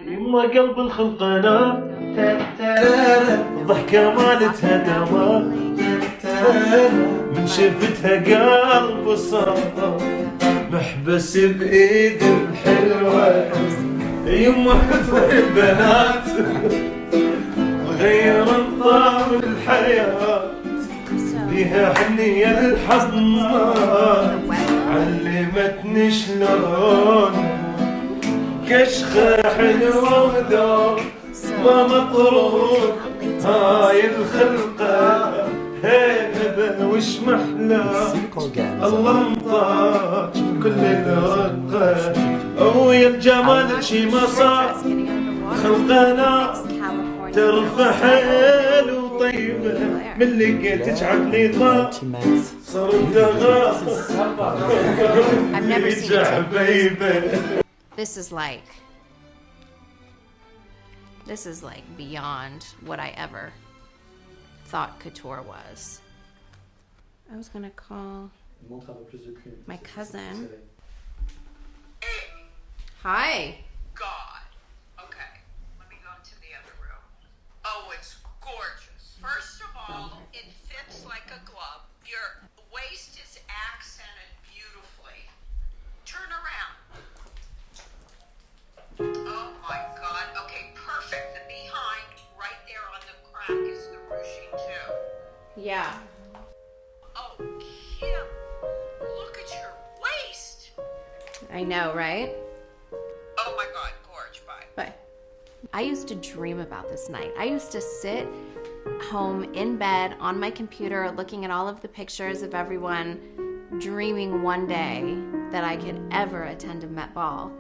يما قلب الخلقنا ضحكة مالتها دمار من شفتها قلب صار محبس بإيد الحلوة يما حفر البنات غير نظام الحياة بيها حنية الحضن علمتني شلون كشخة حلوة وذوق ما مطروق هاي الخلقة هيبة وش محلى الله انطاك كل الرقة ويا الجمال شي ما صار خلقنا ترفع حلو طيبة من لقيتك عقلي طار صرت غاص حبيبة. This is like beyond what I ever thought couture was. I was gonna call my cousin. Hi. God. Okay, let me go into the other room. Oh, it's gorgeous. First of all, it fits like a glove. Your waist is accented beautifully. Turn around. Oh my God. Okay, perfect. The behind right there on the crack is the ruching too. Yeah. Oh, Kim, look at your waist. I know, right? Oh my God, gorge, bye. Bye. I used to dream about this night. I used to sit home in bed on my computer looking at all of the pictures of everyone, dreaming one day that I could ever attend a Met Ball,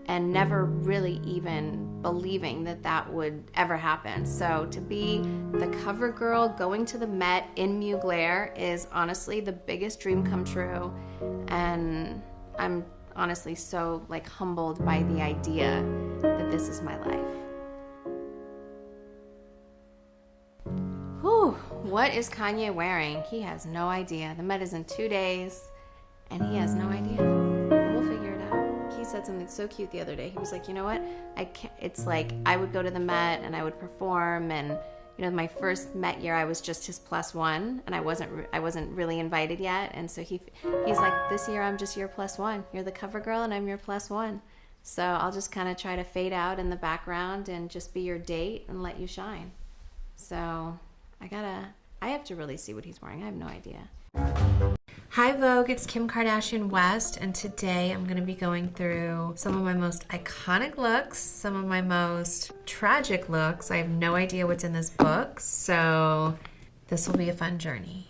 and never really even believing that that would ever happen. So to be the cover girl going to the Met in Mugler is honestly the biggest dream come true, and I'm honestly so like humbled by the idea that this is my life. Whew, what is Kanye wearing? He has no idea. The Met is in 2 days and he has no idea. We'll figure it out. He said something so cute the other day. He was like, you know what? It's like I would go to the Met and I would perform, and you know, my first Met year I was just his +1 and I wasn't really invited yet, and so he's like, this year I'm just your +1. You're the cover girl and I'm your +1. So I'll just kind of try to fade out in the background and just be your date and let you shine. So I have to really see what he's wearing. I have no idea. Hi Vogue, it's Kim Kardashian West, and today I'm going to be going through some of my most iconic looks, some of my most tragic looks. I have no idea what's in this book, so this will be a fun journey.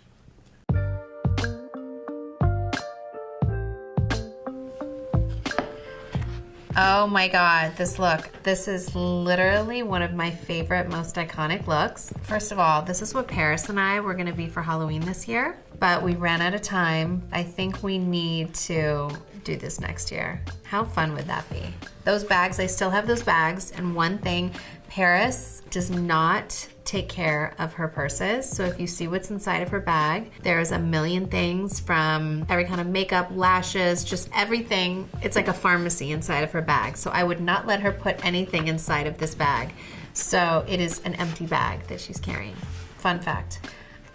Oh my God, this look. This is literally one of my favorite, most iconic looks. First of all, this is what Paris and I were gonna be for Halloween this year, but we ran out of time. I think we need to do this next year. How fun would that be? Those bags, I still have those bags, and one thing, Paris does not take care of her purses. So if you see what's inside of her bag, there's a million things, from every kind of makeup, lashes, just everything. It's like a pharmacy inside of her bag. So I would not let her put anything inside of this bag. So it is an empty bag that she's carrying. Fun fact.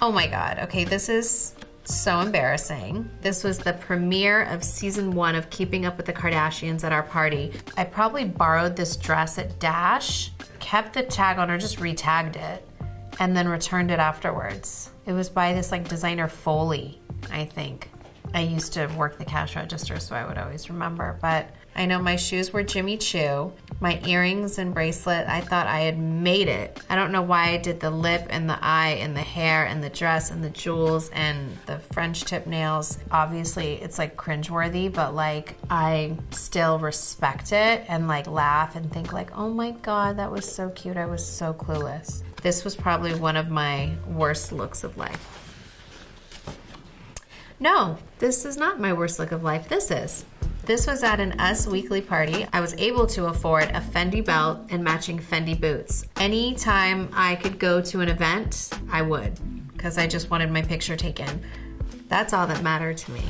Oh my God, okay, this is so embarrassing. This was the premiere of season 1 of Keeping Up with the Kardashians at our party. I probably borrowed this dress at Dash, kept the tag on, or just re-tagged it, and then returned it afterwards. It was by this like designer Foley, I think. I used to work the cash register, so I would always remember, but I know my shoes were Jimmy Choo. My earrings and bracelet, I thought I had made it. I don't know why I did the lip and the eye and the hair and the dress and the jewels and the French tip nails. Obviously, it's like cringeworthy, but like I still respect it and like laugh and think like, oh my God, that was so cute. I was so clueless. This was probably one of my worst looks of life. No, this is not my worst look of life. This is. This was at an Us Weekly party. I was able to afford a Fendi belt and matching Fendi boots. Anytime I could go to an event, I would, because I just wanted my picture taken. That's all that mattered to me.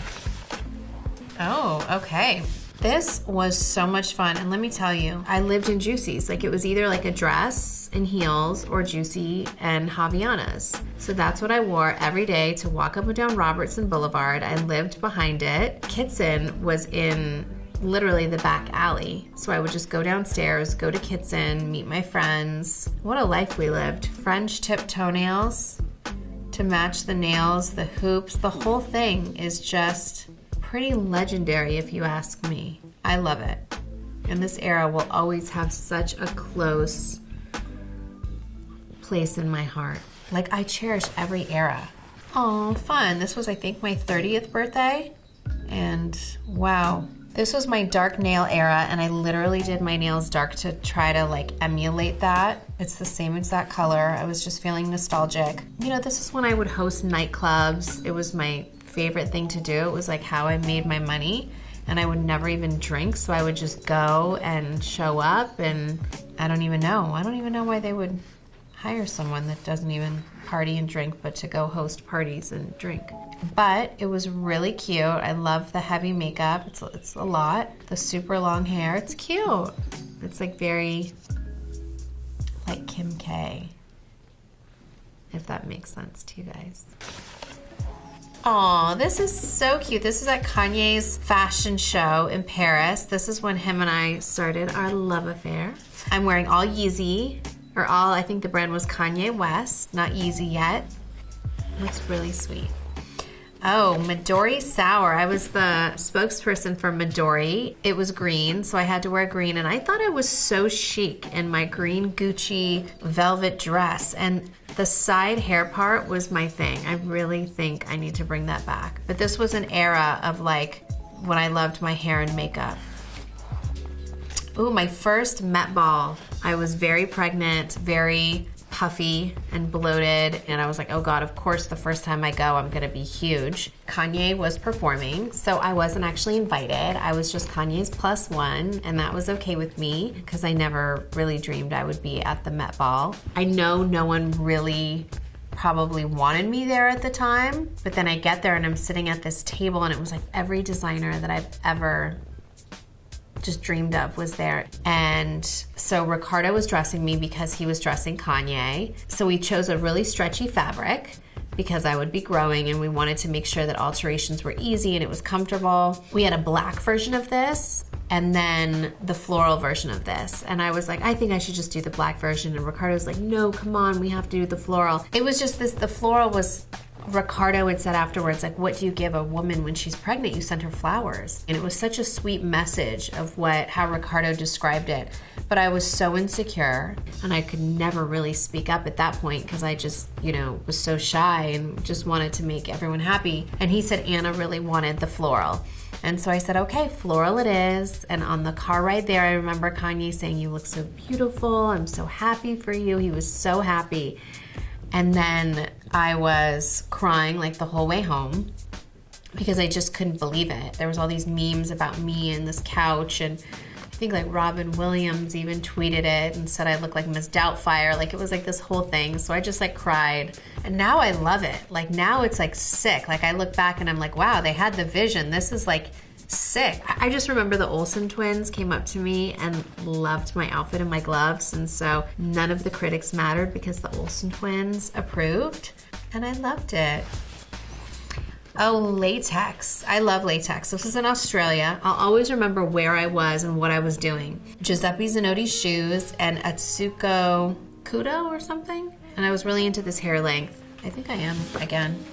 Oh, okay. This was so much fun, and let me tell you, I lived in Juicy's. Like, it was either like a dress and heels or Juicy and Javianas. So that's what I wore every day to walk up and down Robertson Boulevard. I lived behind it. Kitson was in literally the back alley. So I would just go downstairs, go to Kitson, meet my friends. What a life we lived. French tip toenails to match the nails, the hoops, the whole thing is just pretty legendary if you ask me. I love it. And this era will always have such a close place in my heart. Like, I cherish every era. Oh, fun. This was, I think, my 30th birthday. And wow. This was my dark nail era, and I literally did my nails dark to try to like emulate that. It's the same exact color. I was just feeling nostalgic. You know, this is when I would host nightclubs. It was my favorite thing to do. It was like how I made my money, and I would never even drink, so I would just go and show up, and I don't even know why they would hire someone that doesn't even party and drink but to go host parties and drink. But it was really cute. I love the heavy makeup. It's a lot. The super long hair, it's cute. It's like very like Kim K, if that makes sense to you guys. Aw, this is so cute. This is at Kanye's fashion show in Paris. This is when him and I started our love affair. I'm wearing all Yeezy, or all, I think the brand was Kanye West, not Yeezy yet. Looks really sweet. Oh, Midori Sour. I was the spokesperson for Midori. It was green, so I had to wear green, and I thought I was so chic in my green Gucci velvet dress, and the side hair part was my thing. I really think I need to bring that back. But this was an era of like when I loved my hair and makeup. Ooh, my first Met Ball. I was very pregnant, very puffy and bloated, and I was like, oh God, of course the first time I go I'm gonna be huge. Kanye was performing, so I wasn't actually invited. I was just Kanye's plus one, and that was okay with me because I never really dreamed I would be at the Met Ball. I know no one really probably wanted me there at the time, but then I get there and I'm sitting at this table, and it was like every designer that I've ever just dreamed of was there. And so Ricardo was dressing me because he was dressing Kanye. So we chose a really stretchy fabric because I would be growing, and we wanted to make sure that alterations were easy and it was comfortable. We had a black version of this and then the floral version of this. And I was like, I think I should just do the black version. And Ricardo was like, no, come on, we have to do the floral. It was just this, the floral was, Ricardo had said afterwards, like, what do you give a woman when she's pregnant? You send her flowers. And it was such a sweet message of how Ricardo described it. But I was so insecure, and I could never really speak up at that point because I just, you know, was so shy and just wanted to make everyone happy. And he said Anna really wanted the floral. And so I said, okay, floral it is. And on the car ride there, I remember Kanye saying, you look so beautiful. I'm so happy for you. He was so happy. And then I was crying like the whole way home because I just couldn't believe it. There was all these memes about me and this couch, and I think like Robin Williams even tweeted it and said I looked like Miss Doubtfire. Like, it was like this whole thing. So I just like cried. And now I love it. Like, now it's like sick. Like, I look back and I'm like, wow, they had the vision. This is like sick. I just remember the Olsen twins came up to me and loved my outfit and my gloves, and so none of the critics mattered because the Olsen twins approved, and I loved it. Oh, latex. I love latex. This was in Australia. I'll always remember where I was and what I was doing. Giuseppe Zanotti's shoes and Atsuko Kudo or something, and I was really into this hair length. I think I am again.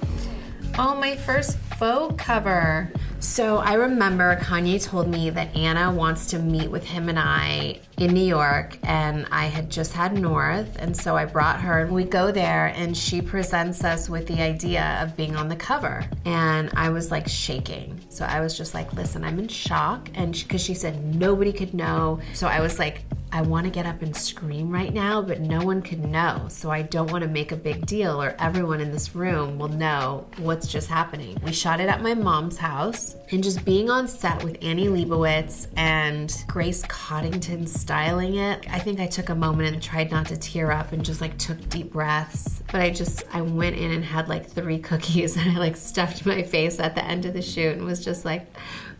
Oh, my first Vogue cover. So I remember Kanye told me that Anna wants to meet with him and I in New York, and I had just had North, and so I brought her, and we go there, and she presents us with the idea of being on the cover, and I was like shaking. So I was just like, listen, I'm in shock, and because she said nobody could know, so I was like, I want to get up and scream right now, but no one could know, so I don't want to make a big deal or everyone in this room will know what's just happening. We shot it at my mom's house, and just being on set with Annie Leibovitz and Grace Coddington styling it, I think I took a moment and tried not to tear up and just like took deep breaths. But I went in and had like 3 cookies and I like stuffed my face at the end of the shoot and was just like,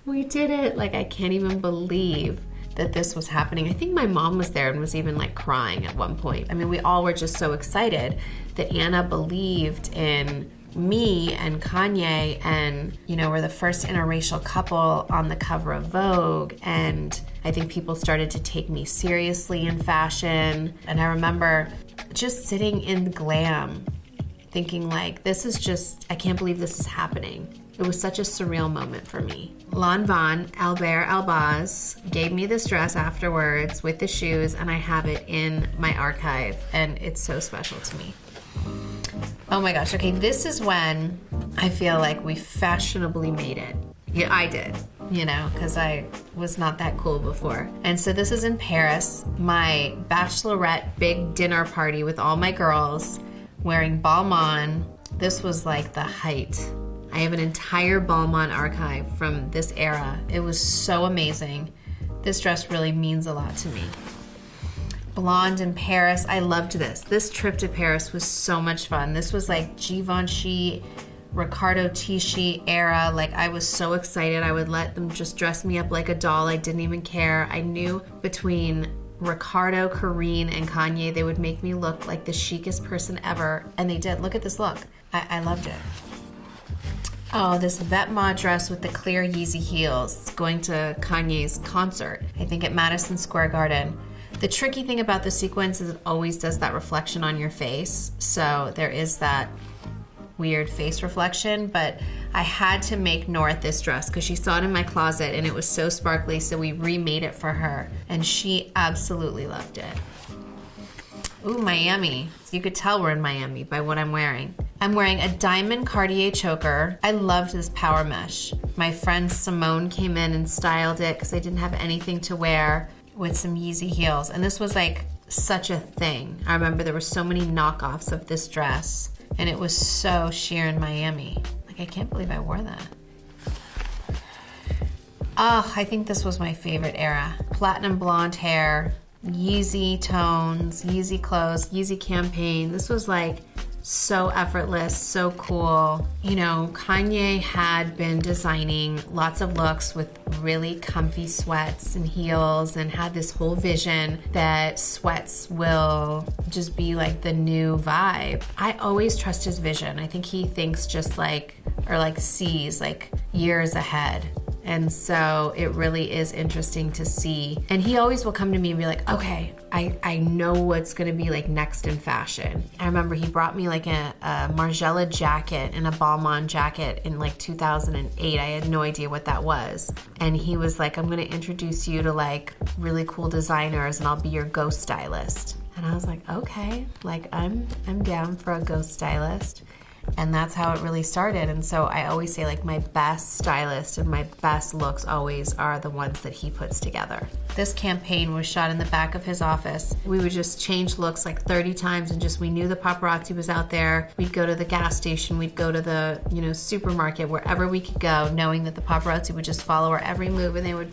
we did it. Like, I can't even believe that this was happening. I think my mom was there and was even like crying at one point. I mean, we all were just so excited that Anna believed in me and Kanye, and you know, we're the first interracial couple on the cover of Vogue, and I think people started to take me seriously in fashion. And I remember just sitting in glam thinking like, this is just, I can't believe this is happening. It was such a surreal moment for me. Lanvin Albert Albaz gave me this dress afterwards with the shoes, and I have it in my archive, and it's so special to me. Oh my gosh, okay, this is when I feel like we fashionably made it. Yeah, I did, you know, because I was not that cool before. And so this is in Paris, my bachelorette big dinner party with all my girls wearing Balmain. This was like the height. I have an entire Balmain archive from this era. It was so amazing. This dress really means a lot to me. Blonde in Paris, I loved this. This trip to Paris was so much fun. This was like Givenchy, Riccardo Tisci era. Like, I was so excited. I would let them just dress me up like a doll. I didn't even care. I knew between Riccardo, Karine, and Kanye, they would make me look like the chicest person ever. And they did. Look at this look. I loved it. Oh, this Vetements dress with the clear Yeezy heels going to Kanye's concert, I think at Madison Square Garden. The tricky thing about the sequence is it always does that reflection on your face. So there is that weird face reflection, but I had to make North this dress because she saw it in my closet and it was so sparkly, so we remade it for her and she absolutely loved it. Ooh, Miami. You could tell we're in Miami by what I'm wearing. I'm wearing a diamond Cartier choker. I loved this power mesh. My friend Simone came in and styled it because I didn't have anything to wear, with some Yeezy heels. And this was like such a thing. I remember there were so many knockoffs of this dress and it was so sheer in Miami. Like, I can't believe I wore that. Oh, I think this was my favorite era. Platinum blonde hair, Yeezy tones, Yeezy clothes, Yeezy campaign. This was like so effortless, so cool. You know, Kanye had been designing lots of looks with really comfy sweats and heels and had this whole vision that sweats will just be like the new vibe. I always trust his vision. I think he thinks just like, or like sees like years ahead. And so it really is interesting to see. And he always will come to me and be like, okay, I know what's gonna be like next in fashion. I remember he brought me like a Margiela jacket and a Balmain jacket in like 2008. I had no idea what that was. And he was like, I'm gonna introduce you to like really cool designers and I'll be your ghost stylist. And I was like, okay, like I'm down for a ghost stylist. And that's how it really started. And so I always say like my best stylist and my best looks always are the ones that he puts together. This campaign was shot in the back of his office. We would just change looks like 30 times and just, we knew the paparazzi was out there. We'd go to the gas station, we'd go to the, you know, supermarket, wherever we could go, knowing that the paparazzi would just follow our every move and they would